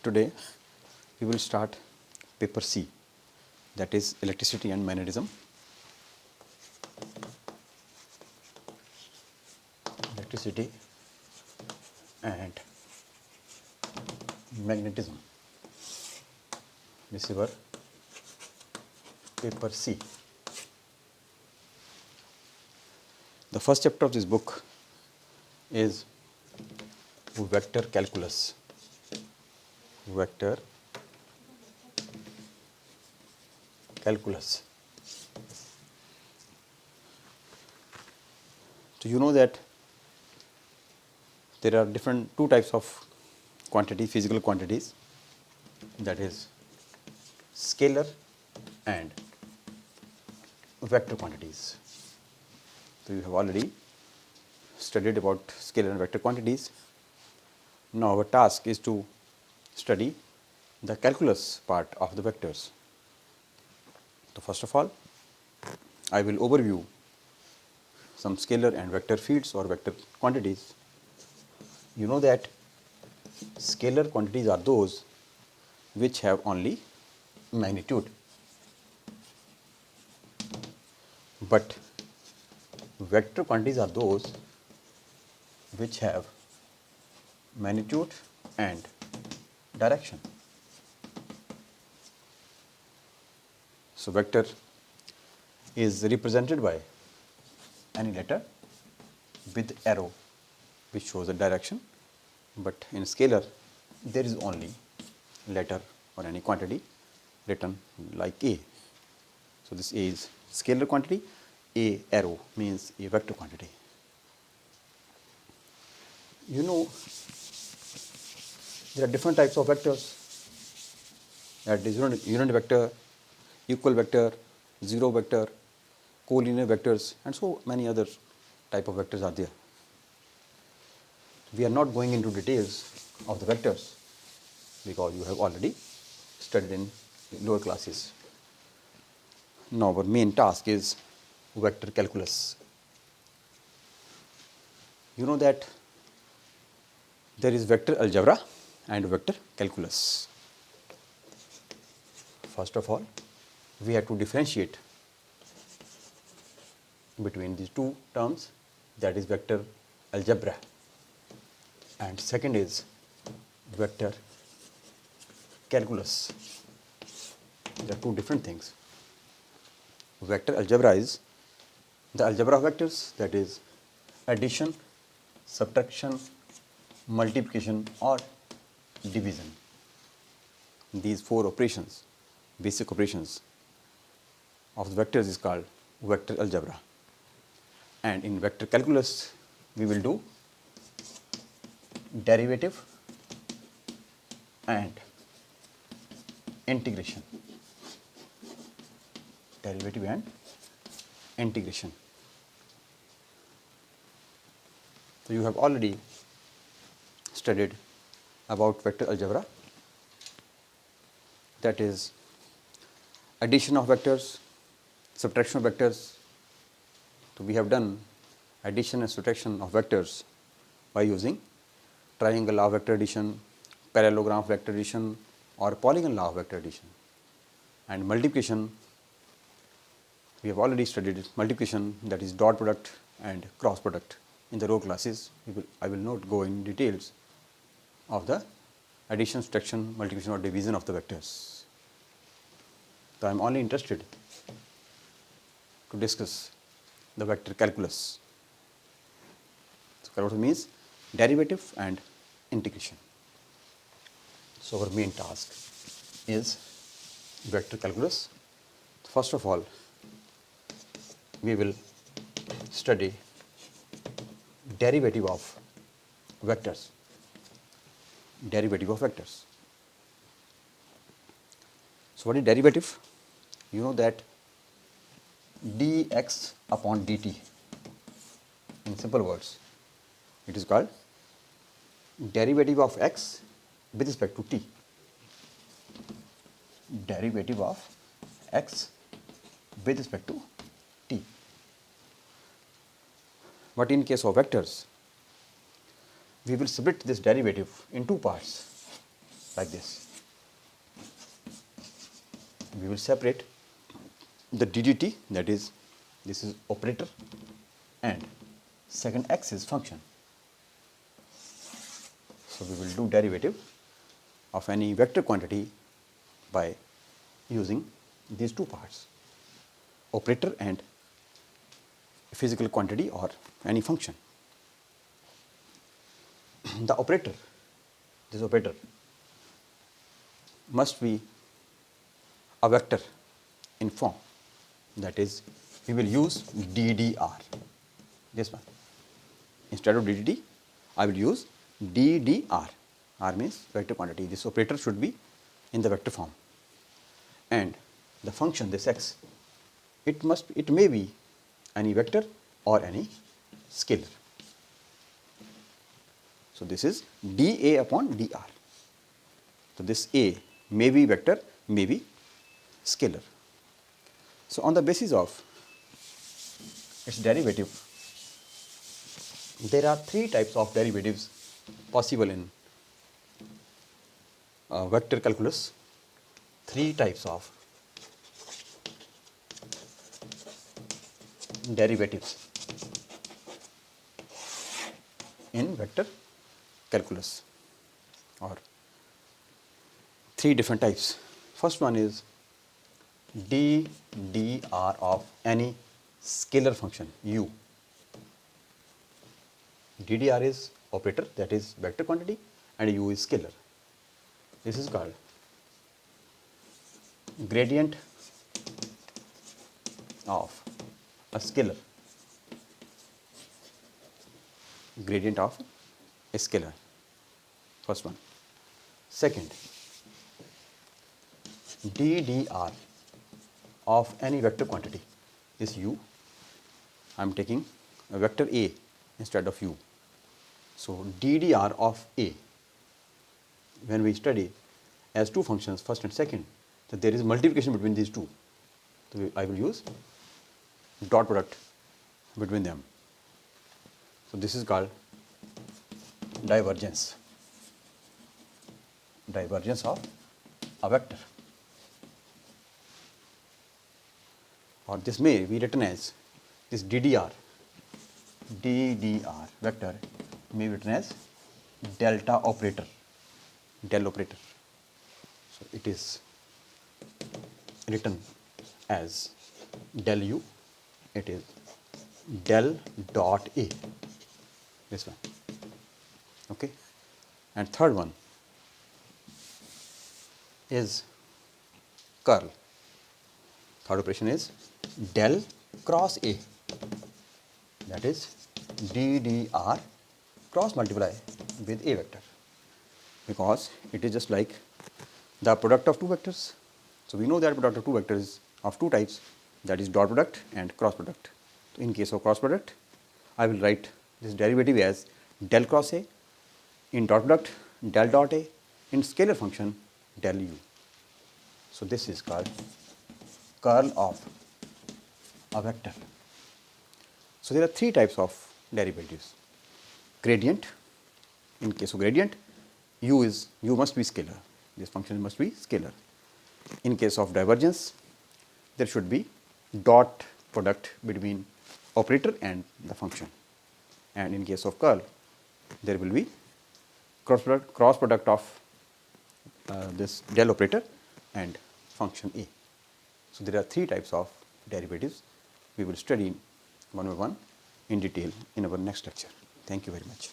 Today we will start paper C, that is electricity and magnetism. Electricity and magnetism. This is our paper C. The first chapter of this book is vector calculus. Vector calculus. So you know that there are two types of quantity, physical quantities, that is scalar and vector quantities. So you have already studied about scalar and vector quantities. Now our task is to study the calculus part of the vectors. So first of all, I will overview some scalar and vector fields or vector quantities. You know that scalar quantities are those which have only magnitude, but vector quantities are those which have magnitude and direction. So vector is represented by any letter with arrow which shows a direction, but in scalar there is only letter or any quantity written like A. So this A is scalar quantity, A arrow means a vector quantity. You know there are different types of vectors, that is unit vector, equal vector, zero vector, collinear vectors, and so many other type of vectors are there. We are not going into details of the vectors because you have already studied in lower classes. Now our main task is vector calculus. You know that there is vector algebra and vector calculus. First of all, we have to differentiate between these two terms, that is vector algebra, and second is vector calculus. They are two different things. Vector algebra is the algebra of vectors, that is addition, subtraction, multiplication or division. These four operations, basic operations of the vectors, is called vector algebra. And in vector calculus we will do derivative and integration. Derivative and integration. So you have already studied about vector algebra, that is addition of vectors, subtraction of vectors. So we have done addition and subtraction of vectors by using triangle law of vector addition, parallelogram of vector addition, or polygon law of vector addition. And multiplication, we have already studied multiplication, that is dot product and cross product in the row classes. I will not go in details of the addition, subtraction, multiplication or division of the vectors. So I am only interested to discuss the vector calculus. So calculus means derivative and integration. So our main task is vector calculus. First of all, we will study derivative of vectors. Derivative of vectors. So what is derivative? You know that dx upon dt, in simple words, it is called derivative of x with respect to t. Derivative of x with respect to t. But in case of vectors, we will split this derivative in two parts. like this. We will separate the DDT, that is, this is operator, and second x is function. So we will do derivative of any vector quantity by using these two parts, operator and physical quantity or any function. The operator, this operator must be a vector in form, that is, we will use DDR, this one. Instead of DDT, I will use DDR. R means vector quantity. This operator should be in the vector form. And the function, this x, it may be any vector or any scalar. So this is dA upon dr. So this A may be vector, may be scalar. So on the basis of its derivative, there are three types of derivatives possible in vector calculus. Three types of derivatives in vector calculus, or three different types. First one is DDR of any scalar function u. DDR is operator, that is vector quantity, and u is scalar. This is called gradient of a scalar. Gradient of a scalar. First one. Second, DDR of any vector quantity. This u, I am taking a vector A instead of u. So DDR of A, when we study as two functions, first and second, that there is multiplication between these two. So I will use dot product between them. So this is called divergence. Divergence of a vector. Or this may be written as this DDR vector may be written as delta operator, del operator. So it is written as del u, it is del dot A, this one. Okay. And third one is curl. Third operation is del cross A, that is DDR cross multiply with A vector, because it is just like the product of two vectors. So we know that product of two vectors is of two types, that is dot product and cross product. So in case of cross product, I will write this derivative as del cross A, in dot product del dot A, in scalar function del u. So this is called curl of a vector. So there are three types of derivatives. Gradient, in case of gradient, u must be scalar. This function must be scalar. In case of divergence, there should be dot product between operator and the function. And in case of curl, there will be cross product of this del operator and function A. So there are three types of derivatives. We will study one by one in detail in our next lecture. Thank you very much.